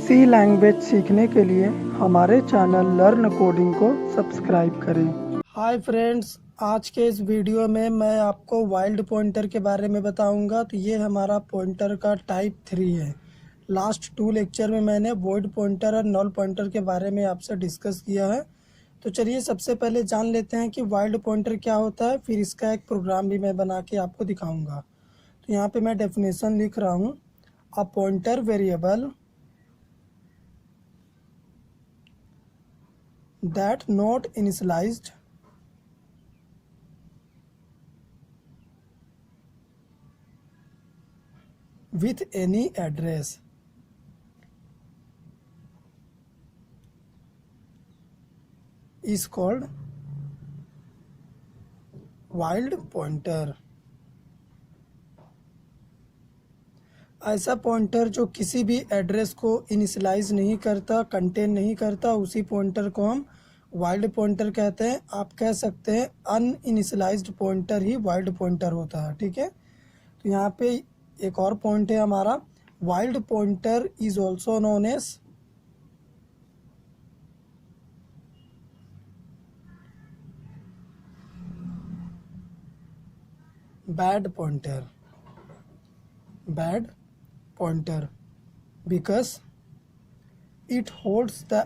सी language सीखने के लिए हमारे चैनल लर्न कोडिंग को सब्सक्राइब करें। हाय फ्रेंड्स, आज के इस वीडियो में मैं आपको वाइल्ड पॉइंटर के बारे में बताऊंगा। तो ये हमारा पॉइंटर का टाइप 3 है। लास्ट 2 लेक्चर में मैंने वॉइड पॉइंटर और नल पॉइंटर के बारे में आपसे डिस्कस किया है। तो चलिए सबसे पहले जान लेते हैं कि वाइल्ड पॉइंटर क्या होता है, फिर इसका एक प्रोग्राम भी मैं बना के आपको दिखाऊंगा। तो यहाँ पे मैं डेफिनेशन लिख रहा हूँ। A pointer variable that not initialized with any address is called wild pointer। ऐसा पॉइंटर जो किसी भी एड्रेस को इनिशियलाइज नहीं करता, कंटेन नहीं करता, उसी पॉइंटर को हम वाइल्ड पॉइंटर कहते हैं। आप कह सकते हैं अनइनिशियलाइज्ड पॉइंटर ही वाइल्ड पॉइंटर होता है। ठीक है, तो यहाँ पे एक और पॉइंट है हमारा, wild pointer is also known as bad pointer because it holds the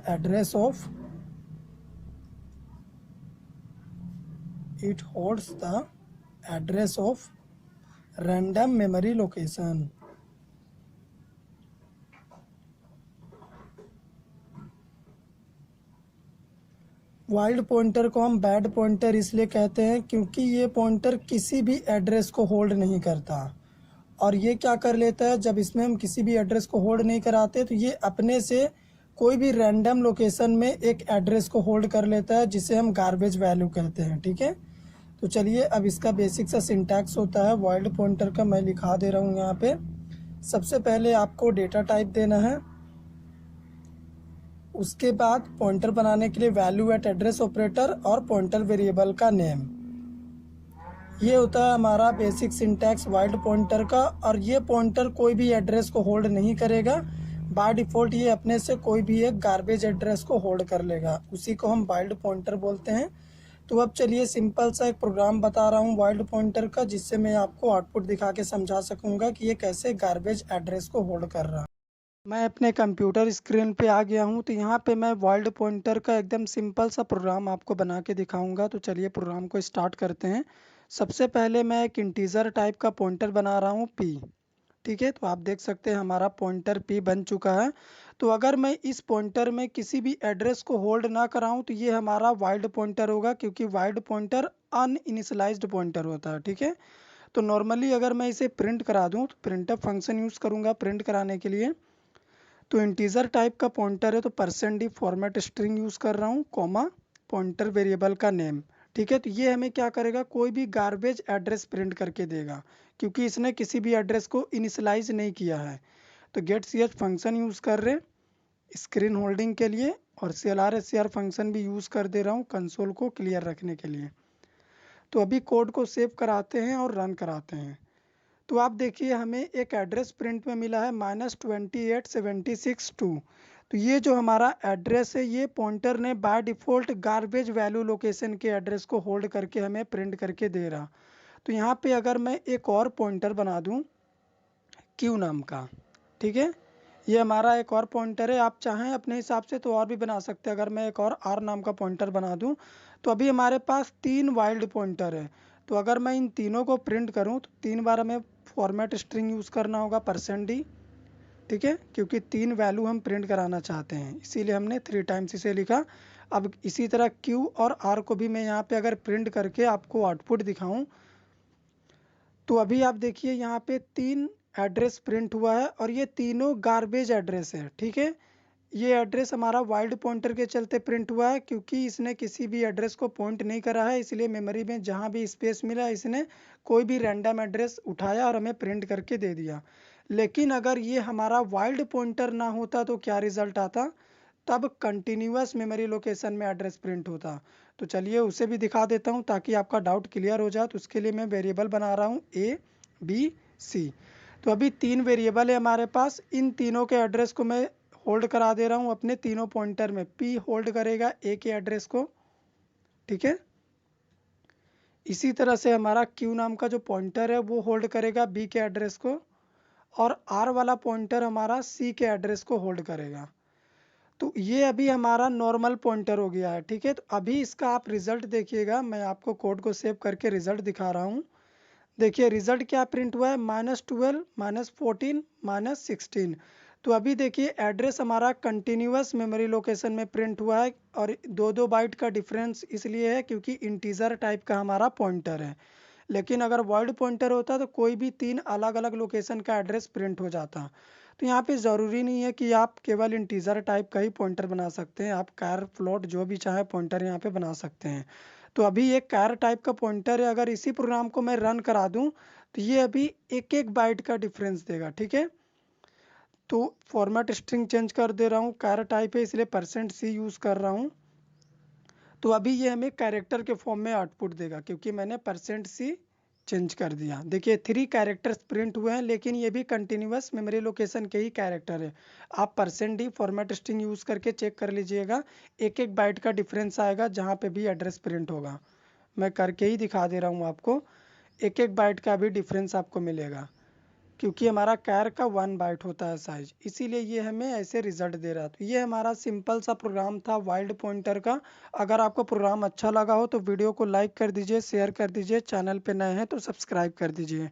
address of random memory location। Wild pointer को हम बैड पॉइंटर इसलिए कहते हैं क्योंकि ये पॉइंटर किसी भी एड्रेस को होल्ड नहीं करता। और ये क्या कर लेता है, जब इसमें हम किसी भी एड्रेस को होल्ड नहीं कराते तो ये अपने से कोई भी रैंडम लोकेशन में एक एड्रेस को होल्ड कर लेता है, जिसे हम गार्बेज वैल्यू कहते हैं। ठीक है, तो चलिए अब इसका बेसिक सा सिंटैक्स होता है वाइल्ड पॉइंटर का, मैं लिखा दे रहा हूँ यहाँ पे। सबसे पहले आपको डेटा टाइप देना है, उसके बाद पॉइंटर बनाने के लिए वैल्यू एट एड्रेस ऑपरेटर और पॉइंटर वेरिएबल का नेम। ये होता है हमारा बेसिक सिंटैक्स वाइल्ड पॉइंटर का। और ये पॉइंटर कोई भी एड्रेस को होल्ड नहीं करेगा, बाय डिफ़ॉल्ट ये अपने से कोई भी एक गार्बेज एड्रेस को होल्ड कर लेगा, उसी को हम वाइल्ड पॉइंटर बोलते हैं। तो अब चलिए सिंपल सा एक प्रोग्राम बता रहा हूँ वाइल्ड पॉइंटर का, जिससे मैं आपको आउटपुट दिखा के समझा सकूँगा कि ये कैसे गार्बेज एड्रेस को होल्ड कर रहा है। मैं अपने कंप्यूटर स्क्रीन पे आ गया हूँ। तो यहाँ पे मैं वाइल्ड पॉइंटर का एकदम सिंपल सा प्रोग्राम आपको बना के दिखाऊंगा। तो चलिए प्रोग्राम को स्टार्ट करते हैं। सबसे पहले मैं एक इंटीजर टाइप का पॉइंटर बना रहा हूँ p। ठीक है, तो आप देख सकते हैं हमारा पॉइंटर p बन चुका है। तो अगर मैं इस पॉइंटर में किसी भी एड्रेस को होल्ड ना कराऊँ तो ये हमारा वाइल्ड पॉइंटर होगा, क्योंकि वाइल्ड पॉइंटर अनइनिशियलाइज्ड पॉइंटर होता है। ठीक है, तो नॉर्मली अगर मैं इसे प्रिंट करा दूँ तो प्रिंटफ फंक्शन यूज़ करूँगा प्रिंट कराने के लिए। तो इंटीजर टाइप का पॉइंटर है तो %d फॉर्मेट स्ट्रिंग यूज़ कर रहा हूँ, कॉमा पॉइंटर वेरिएबल का नेम। ठीक है, तो ये हमें क्या करेगा, कोई भी गार्बेज एड्रेस प्रिंट करके देगा, क्योंकि इसने किसी भी एड्रेस को इनिशियलाइज नहीं किया है। तो गेट ch फंक्शन यूज़ कर रहे स्क्रीन होल्डिंग के लिए, और clr फंक्शन भी यूज़ कर दे रहा हूँ कंसोल को क्लियर रखने के लिए। तो अभी कोड को सेव कराते हैं और रन कराते हैं। तो आप देखिए हमें एक एड्रेस प्रिंट में मिला है -28762। तो ये जो हमारा एड्रेस है, ये पॉइंटर ने by default garbage value location के एड्रेस को होल्ड करके हमें प्रिंट करके दे रहा। तो यहाँ पे अगर मैं एक और पॉइंटर बना दूँ क्यू नाम का, ठीक है, ये हमारा एक और पॉइंटर है। आप चाहें अपने हिसाब से तो और भी बना सकते हैं। अगर मैं एक और आर नाम का पॉइंटर बना दूं तो अभी हमारे पास 3 वाइल्ड पॉइंटर है। तो अगर मैं इन तीनों को प्रिंट करूं तो 3 बार हमें फॉर्मेट स्ट्रिंग यूज़ करना होगा %d। ठीक है, क्योंकि 3 वैल्यू हम प्रिंट कराना चाहते हैं, इसीलिए हमने 3 टाइम्स इसे लिखा। अब इसी तरह क्यू और आर को भी मैं यहाँ पे अगर प्रिंट करके आपको आउटपुट दिखाऊं तो अभी आप देखिए यहाँ पे 3 एड्रेस प्रिंट हुआ है और ये तीनों गार्बेज एड्रेस है। ठीक है, ये एड्रेस हमारा वाइल्ड पॉइंटर के चलते प्रिंट हुआ है, क्योंकि इसने किसी भी एड्रेस को पॉइंट नहीं करा है, इसलिए मेमोरी में जहाँ भी स्पेस मिला इसने कोई भी रैंडम एड्रेस उठाया और हमें प्रिंट करके दे दिया। लेकिन अगर ये हमारा वाइल्ड पॉइंटर ना होता तो क्या रिजल्ट आता, तब कंटिन्यूअस मेमोरी लोकेशन में एड्रेस प्रिंट होता। तो चलिए उसे भी दिखा देता हूँ ताकि आपका डाउट क्लियर हो जाए। तो उसके लिए मैं वेरिएबल बना रहा हूँ A B C। तो अभी 3 वेरिएबल है हमारे पास, इन तीनों के एड्रेस को मैं होल्ड करा दे रहा हूँ अपने तीनों पॉइंटर में। पी होल्ड करेगा ए के एड्रेस को, ठीक है। इसी तरह से हमारा क्यू नाम का जो पॉइंटर है वो होल्ड करेगा बी के एड्रेस को, और आर वाला पॉइंटर हमारा सी के एड्रेस को होल्ड करेगा। तो ये अभी हमारा नॉर्मल पॉइंटर हो गया है, ठीक है। तो अभी इसका आप रिजल्ट देखिएगा, मैं आपको कोड को सेव करके रिजल्ट दिखा रहा हूँ। देखिए रिजल्ट क्या प्रिंट हुआ है, -12, -14, -16। तो अभी देखिए एड्रेस हमारा कंटिन्यूअस मेमोरी लोकेशन में प्रिंट हुआ है, और 2-2 बाइट का डिफरेंस इसलिए है क्योंकि इंटीजर टाइप का हमारा पॉइंटर है। लेकिन अगर वर्ड पॉइंटर होता तो कोई भी 3 अलग अलग लोकेशन का एड्रेस प्रिंट हो जाता। तो यहाँ पे ज़रूरी नहीं है कि आप केवल इंटीजर टाइप का ही पॉइंटर बना सकते हैं, आप कैर फ्लोट जो भी चाहे पॉइंटर यहाँ पे बना सकते हैं। तो अभी ये कैर टाइप का पॉइंटर है, अगर इसी प्रोग्राम को मैं रन करा दूं तो ये अभी एक एक बाइट का डिफरेंस देगा, ठीक है। तो फॉर्मेट स्ट्रिंग चेंज कर दे रहा हूँ, कैर टाइप है इसलिए %c यूज़ कर रहा हूँ। तो अभी ये हमें कैरेक्टर के फॉर्म में आउटपुट देगा क्योंकि मैंने %c चेंज कर दिया। देखिए 3 कैरेक्टर्स प्रिंट हुए हैं, लेकिन ये भी कंटिन्यूअस मेमोरी लोकेशन के ही कैरेक्टर है। आप %d फॉर्मेट स्ट्रिंग यूज़ करके चेक कर लीजिएगा, एक एक बाइट का डिफरेंस आएगा जहाँ पे भी एड्रेस प्रिंट होगा। मैं करके ही दिखा दे रहा हूँ आपको, एक एक बाइट का भी डिफरेंस आपको मिलेगा क्योंकि हमारा कैर का 1 बाइट होता है साइज, इसीलिए ये हमें ऐसे रिजल्ट दे रहा था। ये हमारा सिंपल सा प्रोग्राम था वाइल्ड पॉइंटर का। अगर आपको प्रोग्राम अच्छा लगा हो तो वीडियो को लाइक कर दीजिए, शेयर कर दीजिए, चैनल पे नए हैं तो सब्सक्राइब कर दीजिए।